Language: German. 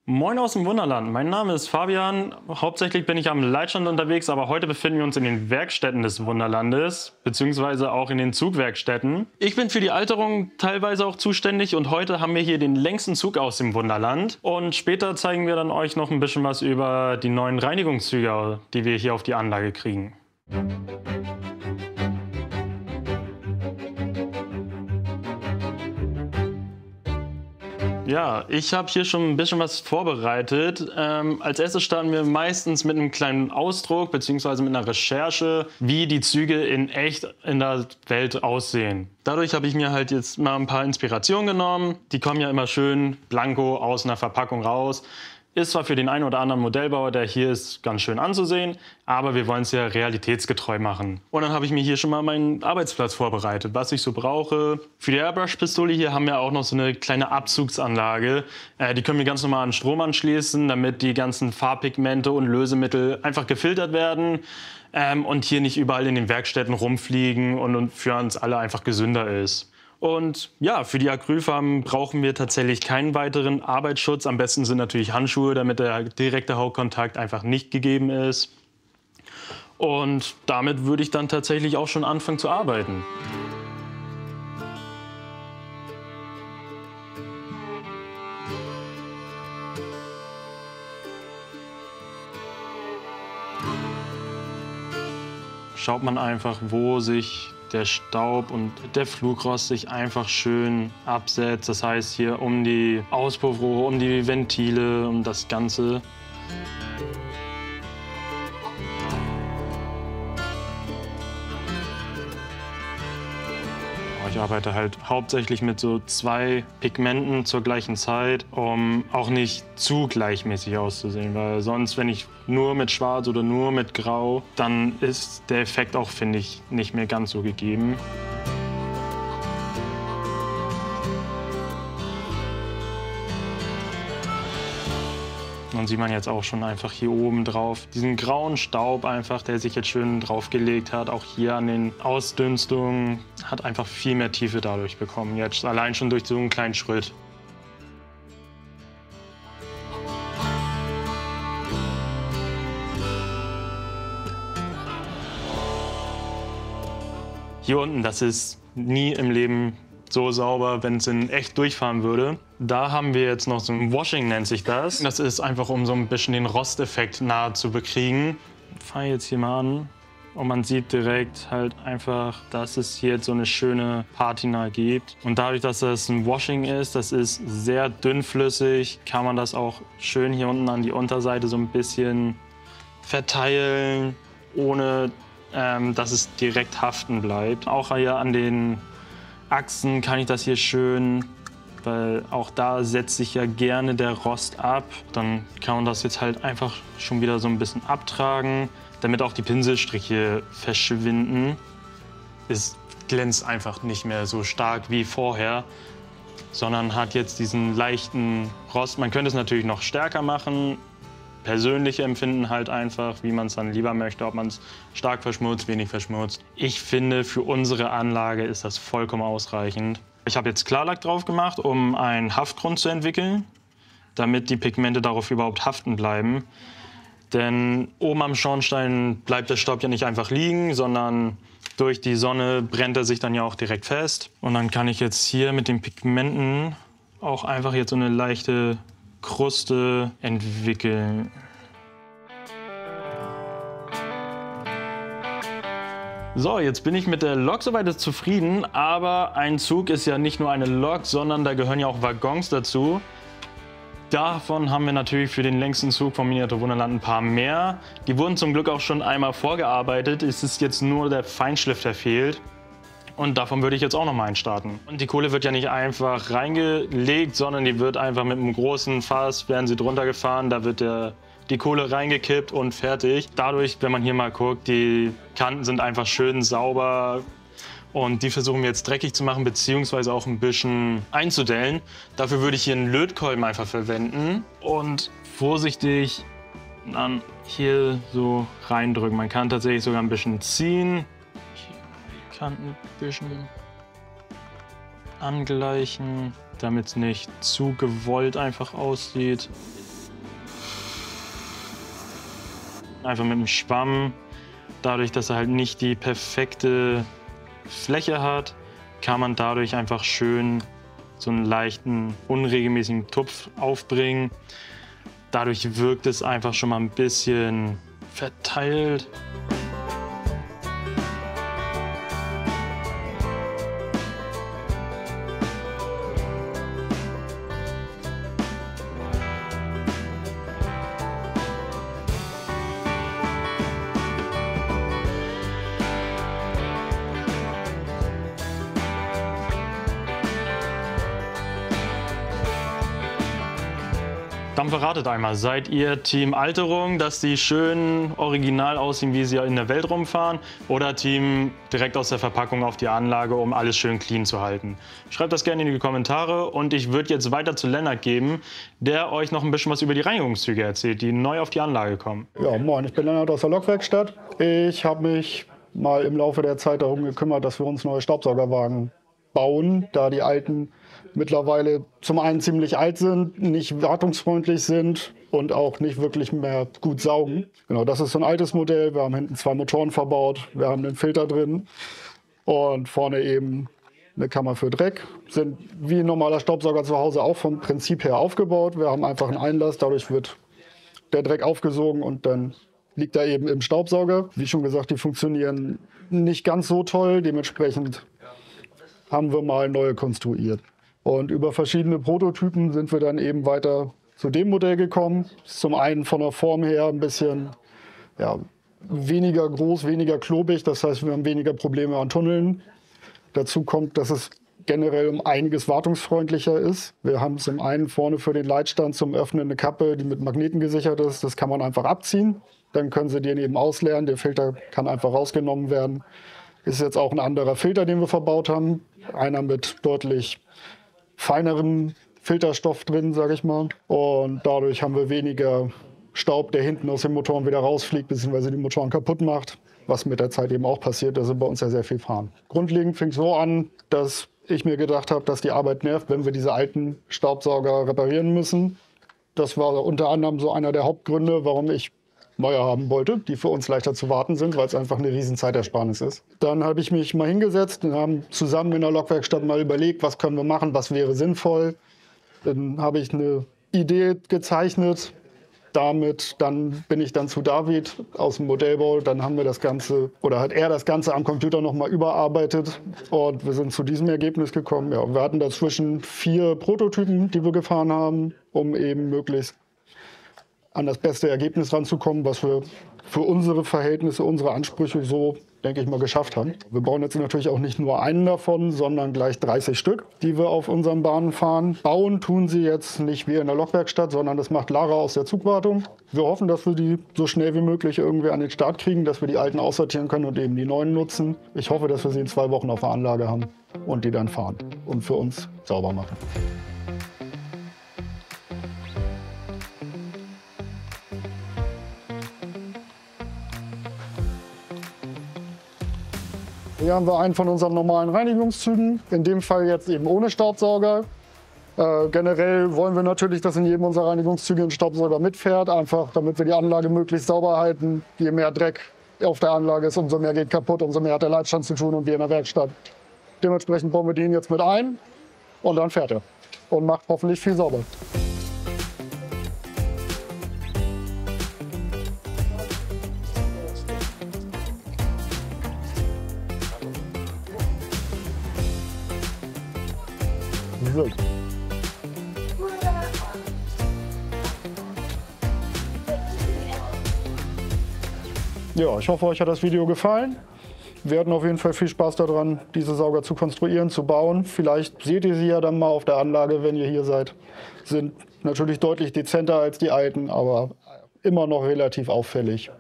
Moin aus dem Wunderland, mein Name ist Fabian. Hauptsächlich bin ich am Leitstand unterwegs, aber heute befinden wir uns in den Werkstätten des Wunderlandes, beziehungsweise auch in den Zugwerkstätten. Ich bin für die Alterung teilweise auch zuständig und heute haben wir hier den längsten Zug aus dem Wunderland. Und später zeigen wir dann euch noch ein bisschen was über die neuen Reinigungszüge, die wir hier auf die Anlage kriegen. Ja, ich habe hier schon ein bisschen was vorbereitet. Als erstes starten wir meistens mit einem kleinen Ausdruck bzw. mit einer Recherche, wie die Züge in echt in der Welt aussehen. Dadurch habe ich mir halt jetzt mal ein paar Inspirationen genommen. Die kommen ja immer schön blanko aus einer Verpackung raus. Ist zwar für den einen oder anderen Modellbauer, der hier ist, ganz schön anzusehen, aber wir wollen es ja realitätsgetreu machen. Und dann habe ich mir hier schon mal meinen Arbeitsplatz vorbereitet, was ich so brauche. Für die Airbrush-Pistole hier haben wir auch noch so eine kleine Abzugsanlage. Die können wir ganz normal an Strom anschließen, damit die ganzen Farbpigmente und Lösemittel einfach gefiltert werden und hier nicht überall in den Werkstätten rumfliegen und für uns alle einfach gesünder ist. Und ja, für die Acrylfarben brauchen wir tatsächlich keinen weiteren Arbeitsschutz. Am besten sind natürlich Handschuhe, damit der direkte Hautkontakt einfach nicht gegeben ist. Und damit würde ich dann tatsächlich auch schon anfangen zu arbeiten. Schaut man einfach, wo sich der Staub und der Flugrost sich einfach schön absetzt. Das heißt hier um die Auspuffrohre, um die Ventile, um das Ganze. Ich arbeite halt hauptsächlich mit so 2 Pigmenten zur gleichen Zeit, um auch nicht zu gleichmäßig auszusehen. Weil sonst, wenn ich nur mit Schwarz oder nur mit Grau, dann ist der Effekt auch, finde ich, nicht mehr ganz so gegeben. Dann sieht man jetzt auch schon einfach hier oben drauf diesen grauen Staub einfach, der sich jetzt schön draufgelegt hat. Auch hier an den Ausdünstungen hat einfach viel mehr Tiefe dadurch bekommen. Jetzt allein schon durch so einen kleinen Schritt. Hier unten, das ist nie im Leben so sauber, wenn es in echt durchfahren würde. Da haben wir jetzt noch so ein Washing, nennt sich das. Das ist einfach, um so ein bisschen den Rosteffekt nahe zu bekriegen. Ich fange jetzt hier mal an und man sieht direkt halt einfach, dass es hier jetzt so eine schöne Patina gibt. Und dadurch, dass das ein Washing ist, das ist sehr dünnflüssig, kann man das auch schön hier unten an die Unterseite so ein bisschen verteilen, ohne dass es direkt haften bleibt. Auch hier an den Achsen kann ich das hier schön, weil auch da setzt sich ja gerne der Rost ab. Dann kann man das jetzt halt einfach schon wieder so ein bisschen abtragen, damit auch die Pinselstriche verschwinden. Es glänzt einfach nicht mehr so stark wie vorher, sondern hat jetzt diesen leichten Rost. Man könnte es natürlich noch stärker machen. Persönliche Empfinden halt einfach, wie man es dann lieber möchte, ob man es stark verschmutzt, wenig verschmutzt. Ich finde, für unsere Anlage ist das vollkommen ausreichend. Ich habe jetzt Klarlack drauf gemacht, um einen Haftgrund zu entwickeln, damit die Pigmente darauf überhaupt haften bleiben. Denn oben am Schornstein bleibt der Staub ja nicht einfach liegen, sondern durch die Sonne brennt er sich dann ja auch direkt fest. Und dann kann ich jetzt hier mit den Pigmenten auch einfach jetzt so eine leichte Kruste entwickeln. So, jetzt bin ich mit der Lok soweit zufrieden, aber ein Zug ist ja nicht nur eine Lok, sondern da gehören ja auch Waggons dazu. Davon haben wir natürlich für den längsten Zug vom Miniatur Wunderland ein paar mehr. Die wurden zum Glück auch schon einmal vorgearbeitet. Es ist jetzt nur der Feinschliff, der fehlt. Und davon würde ich jetzt auch noch mal einstarten. Und die Kohle wird ja nicht einfach reingelegt, sondern die wird einfach mit einem großen Fass, werden sie drunter gefahren, da wird die Kohle reingekippt und fertig. Dadurch, wenn man hier mal guckt, die Kanten sind einfach schön sauber und die versuchen wir jetzt dreckig zu machen, beziehungsweise auch ein bisschen einzudellen. Dafür würde ich hier einen Lötkolben einfach verwenden und vorsichtig dann hier so reindrücken. Man kann tatsächlich sogar ein bisschen ziehen. Kanten ein bisschen angleichen, damit es nicht zu gewollt einfach aussieht. Einfach mit dem Schwamm, dadurch, dass er halt nicht die perfekte Fläche hat, kann man dadurch einfach schön so einen leichten, unregelmäßigen Tupf aufbringen. Dadurch wirkt es einfach schon mal ein bisschen verteilt. Dann verratet einmal, seid ihr Team Alterung, dass die schön original aussehen, wie sie in der Welt rumfahren, oder Team direkt aus der Verpackung auf die Anlage, um alles schön clean zu halten? Schreibt das gerne in die Kommentare und ich würde jetzt weiter zu Lennart geben, der euch noch ein bisschen was über die Reinigungszüge erzählt, die neu auf die Anlage kommen. Ja, moin, ich bin Lennart aus der Lokwerkstatt. Ich habe mich mal im Laufe der Zeit darum gekümmert, dass wir uns neue Staubsaugerwagen bauen, da die alten mittlerweile zum einen ziemlich alt sind, nicht wartungsfreundlich sind und auch nicht wirklich mehr gut saugen. Genau, das ist so ein altes Modell. Wir haben hinten 2 Motoren verbaut, wir haben einen Filter drin und vorne eben eine Kammer für Dreck. Sind wie ein normaler Staubsauger zu Hause auch vom Prinzip her aufgebaut. Wir haben einfach einen Einlass, dadurch wird der Dreck aufgesogen und dann liegt er eben im Staubsauger. Wie schon gesagt, die funktionieren nicht ganz so toll, dementsprechend haben wir mal neue konstruiert. Und über verschiedene Prototypen sind wir dann eben weiter zu dem Modell gekommen. Zum einen von der Form her ein bisschen weniger groß, weniger klobig. Das heißt, wir haben weniger Probleme an Tunneln. Dazu kommt, dass es generell um einiges wartungsfreundlicher ist. Wir haben zum einen vorne für den Leitstand zum Öffnen eine Kappe, die mit Magneten gesichert ist. Das kann man einfach abziehen. Dann können Sie den eben ausleeren. Der Filter kann einfach rausgenommen werden. Ist jetzt auch ein anderer Filter, den wir verbaut haben. Einer mit deutlich feinerem Filterstoff drin, sage ich mal. Und dadurch haben wir weniger Staub, der hinten aus den Motoren wieder rausfliegt, beziehungsweise die Motoren kaputt macht, was mit der Zeit eben auch passiert. Da sind bei uns ja sehr viel fahren. Grundlegend fing es so an, dass ich mir gedacht habe, dass die Arbeit nervt, wenn wir diese alten Staubsauger reparieren müssen. Das war unter anderem so einer der Hauptgründe, warum ich neue haben wollte, die für uns leichter zu warten sind, weil es einfach eine riesen Zeitersparnis ist. Dann habe ich mich mal hingesetzt und haben zusammen in der Lokwerkstatt mal überlegt, was können wir machen, was wäre sinnvoll. Dann habe ich eine Idee gezeichnet. Dann bin ich dann zu David aus dem Modellbau. Dann haben wir das Ganze, oder hat er das Ganze am Computer nochmal überarbeitet. Und wir sind zu diesem Ergebnis gekommen. Ja, wir hatten dazwischen 4 Prototypen, die wir gefahren haben, um eben möglichst an das beste Ergebnis ranzukommen, was wir für unsere Verhältnisse, unsere Ansprüche so, denke ich mal, geschafft haben. Wir bauen jetzt natürlich auch nicht nur einen davon, sondern gleich 30 Stück, die wir auf unseren Bahnen fahren. Bauen tun sie jetzt nicht wir in der Lokwerkstatt, sondern das macht Lara aus der Zugwartung. Wir hoffen, dass wir die so schnell wie möglich irgendwie an den Start kriegen, dass wir die alten aussortieren können und eben die neuen nutzen. Ich hoffe, dass wir sie in 2 Wochen auf der Anlage haben und die dann fahren und für uns sauber machen. Hier haben wir einen von unseren normalen Reinigungszügen, in dem Fall jetzt eben ohne Staubsauger. Generell wollen wir natürlich, dass in jedem unserer Reinigungszüge ein Staubsauger mitfährt, einfach damit wir die Anlage möglichst sauber halten. Je mehr Dreck auf der Anlage ist, umso mehr geht kaputt, umso mehr hat der Leitstand zu tun und wir in der Werkstatt. Dementsprechend bauen wir den jetzt mit ein und dann fährt er und macht hoffentlich viel sauber. So. Ja, ich hoffe, euch hat das Video gefallen. Wir hatten auf jeden Fall viel Spaß daran, diese Sauger zu konstruieren, zu bauen. Vielleicht seht ihr sie ja dann mal auf der Anlage, wenn ihr hier seid. Sind natürlich deutlich dezenter als die alten, aber immer noch relativ auffällig.